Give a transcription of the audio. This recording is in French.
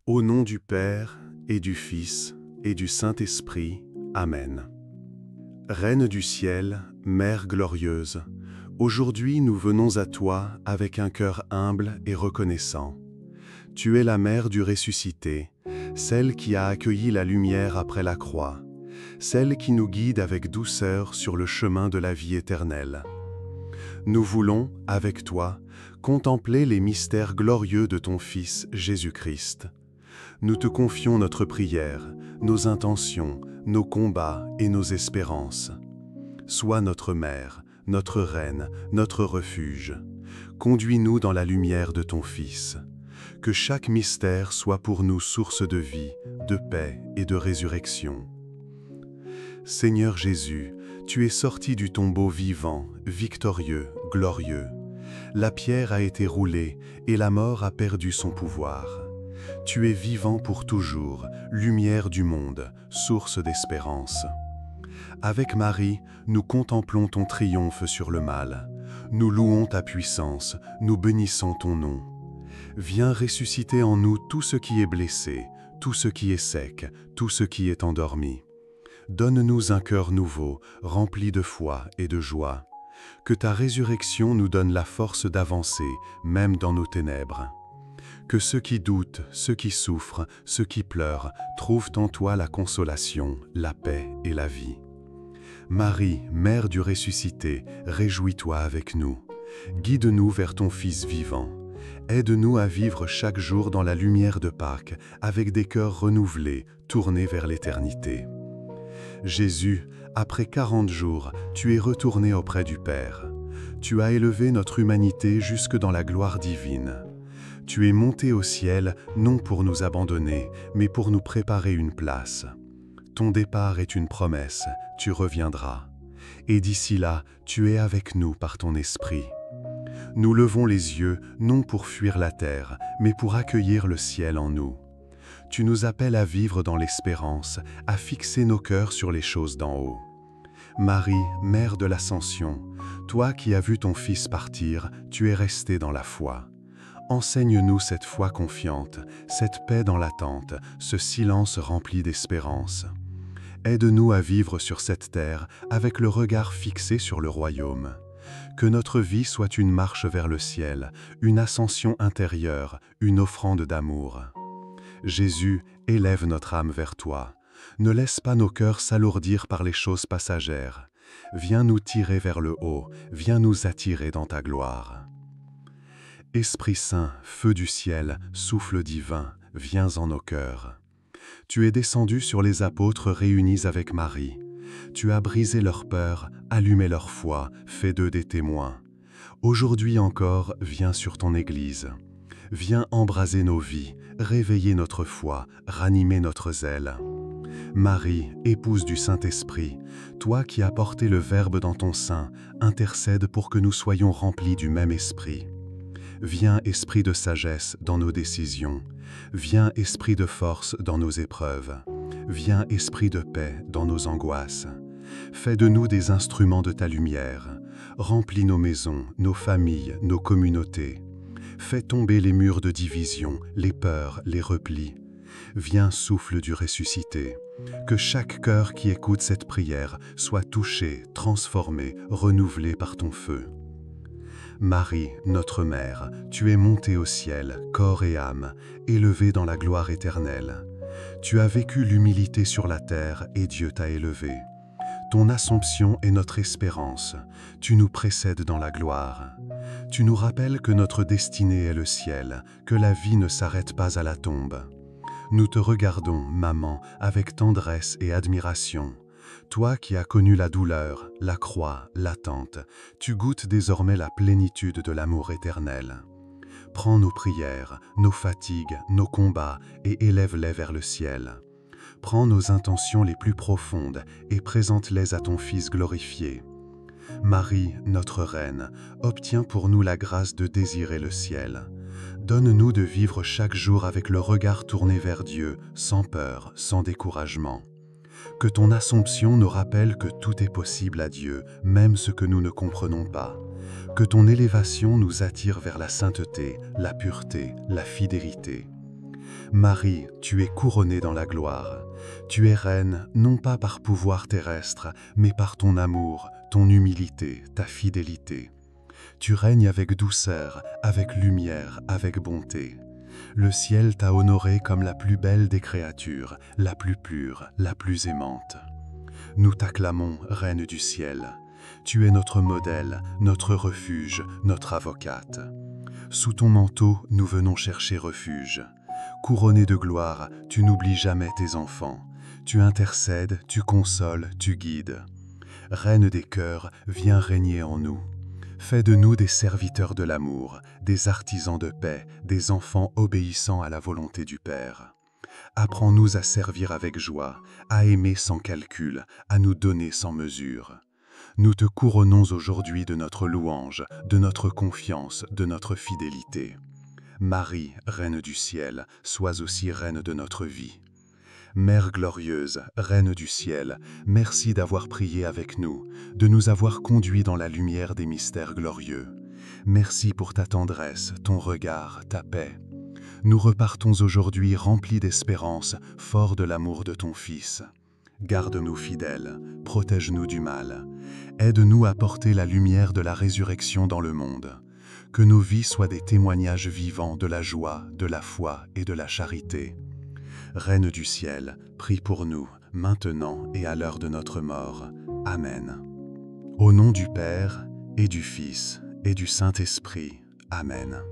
Au nom du Père, et du Fils, et du Saint-Esprit. Amen. Reine du ciel, Mère glorieuse, aujourd'hui nous venons à toi avec un cœur humble et reconnaissant. Tu es la Mère du ressuscité, celle qui a accueilli la lumière après la croix, celle qui nous guide avec douceur sur le chemin de la vie éternelle. Nous voulons, avec toi, contempler les mystères glorieux de ton Fils Jésus-Christ. Nous te confions notre prière, nos intentions, nos combats et nos espérances. Sois notre Mère, notre Reine, notre refuge. Conduis-nous dans la lumière de ton Fils. Que chaque mystère soit pour nous source de vie, de paix et de résurrection. Seigneur Jésus, tu es sorti du tombeau vivant, victorieux, glorieux. La pierre a été roulée et la mort a perdu son pouvoir. Tu es vivant pour toujours, lumière du monde, source d'espérance. Avec Marie, nous contemplons ton triomphe sur le mal. Nous louons ta puissance, nous bénissons ton nom. Viens ressusciter en nous tout ce qui est blessé, tout ce qui est sec, tout ce qui est endormi. Donne-nous un cœur nouveau, rempli de foi et de joie. Que ta résurrection nous donne la force d'avancer, même dans nos ténèbres. Que ceux qui doutent, ceux qui souffrent, ceux qui pleurent, trouvent en toi la consolation, la paix et la vie. Marie, Mère du ressuscité, réjouis-toi avec nous. Guide-nous vers ton Fils vivant. Aide-nous à vivre chaque jour dans la lumière de Pâques, avec des cœurs renouvelés, tournés vers l'éternité. Jésus, après 40 jours, tu es retourné auprès du Père. Tu as élevé notre humanité jusque dans la gloire divine. Tu es monté au ciel, non pour nous abandonner, mais pour nous préparer une place. Ton départ est une promesse, tu reviendras. Et d'ici là, tu es avec nous par ton esprit. Nous levons les yeux, non pour fuir la terre, mais pour accueillir le ciel en nous. Tu nous appelles à vivre dans l'espérance, à fixer nos cœurs sur les choses d'en haut. Marie, Mère de l'Ascension, toi qui as vu ton Fils partir, tu es restée dans la foi. Enseigne-nous cette foi confiante, cette paix dans l'attente, ce silence rempli d'espérance. Aide-nous à vivre sur cette terre avec le regard fixé sur le royaume. Que notre vie soit une marche vers le ciel, une ascension intérieure, une offrande d'amour. Jésus, élève notre âme vers toi. Ne laisse pas nos cœurs s'alourdir par les choses passagères. Viens nous tirer vers le haut, viens nous attirer dans ta gloire. Esprit Saint, feu du ciel, souffle divin, viens en nos cœurs. Tu es descendu sur les apôtres réunis avec Marie. Tu as brisé leur peur, allumé leur foi, fait d'eux des témoins. Aujourd'hui encore, viens sur ton Église. Viens embraser nos vies, réveiller notre foi, ranimer notre zèle. Marie, épouse du Saint-Esprit, toi qui as porté le Verbe dans ton sein, intercède pour que nous soyons remplis du même esprit. Viens, esprit de sagesse, dans nos décisions. Viens, esprit de force, dans nos épreuves. Viens, esprit de paix, dans nos angoisses. Fais de nous des instruments de ta lumière. Remplis nos maisons, nos familles, nos communautés. Fais tomber les murs de division, les peurs, les replis. Viens, souffle du ressuscité. Que chaque cœur qui écoute cette prière soit touché, transformé, renouvelé par ton feu. Marie, notre Mère, tu es montée au ciel, corps et âme, élevée dans la gloire éternelle. Tu as vécu l'humilité sur la terre et Dieu t'a élevée. Ton Assomption est notre espérance. Tu nous précèdes dans la gloire. Tu nous rappelles que notre destinée est le ciel, que la vie ne s'arrête pas à la tombe. Nous te regardons, maman, avec tendresse et admiration. Toi qui as connu la douleur, la croix, l'attente, tu goûtes désormais la plénitude de l'amour éternel. Prends nos prières, nos fatigues, nos combats et élève-les vers le ciel. Prends nos intentions les plus profondes et présente-les à ton Fils glorifié. Marie, notre Reine, obtiens pour nous la grâce de désirer le ciel. Donne-nous de vivre chaque jour avec le regard tourné vers Dieu, sans peur, sans découragement. Que ton Assomption nous rappelle que tout est possible à Dieu, même ce que nous ne comprenons pas. Que ton élévation nous attire vers la sainteté, la pureté, la fidélité. Marie, tu es couronnée dans la gloire. Tu es reine, non pas par pouvoir terrestre, mais par ton amour, ton humilité, ta fidélité. Tu règnes avec douceur, avec lumière, avec bonté. Le ciel t'a honorée comme la plus belle des créatures, la plus pure, la plus aimante. Nous t'acclamons, Reine du ciel. Tu es notre modèle, notre refuge, notre avocate. Sous ton manteau, nous venons chercher refuge. Couronnée de gloire, tu n'oublies jamais tes enfants. Tu intercèdes, tu consoles, tu guides. Reine des cœurs, viens régner en nous. Fais de nous des serviteurs de l'amour, des artisans de paix, des enfants obéissants à la volonté du Père. Apprends-nous à servir avec joie, à aimer sans calcul, à nous donner sans mesure. Nous te couronnons aujourd'hui de notre louange, de notre confiance, de notre fidélité. Marie, Reine du ciel, sois aussi Reine de notre vie. Mère glorieuse, Reine du ciel, merci d'avoir prié avec nous, de nous avoir conduits dans la lumière des mystères glorieux. Merci pour ta tendresse, ton regard, ta paix. Nous repartons aujourd'hui remplis d'espérance, forts de l'amour de ton Fils. Garde-nous fidèles, protège-nous du mal. Aide-nous à porter la lumière de la résurrection dans le monde. Que nos vies soient des témoignages vivants de la joie, de la foi et de la charité. Reine du ciel, prie pour nous, maintenant et à l'heure de notre mort. Amen. Au nom du Père, et du Fils, et du Saint-Esprit. Amen.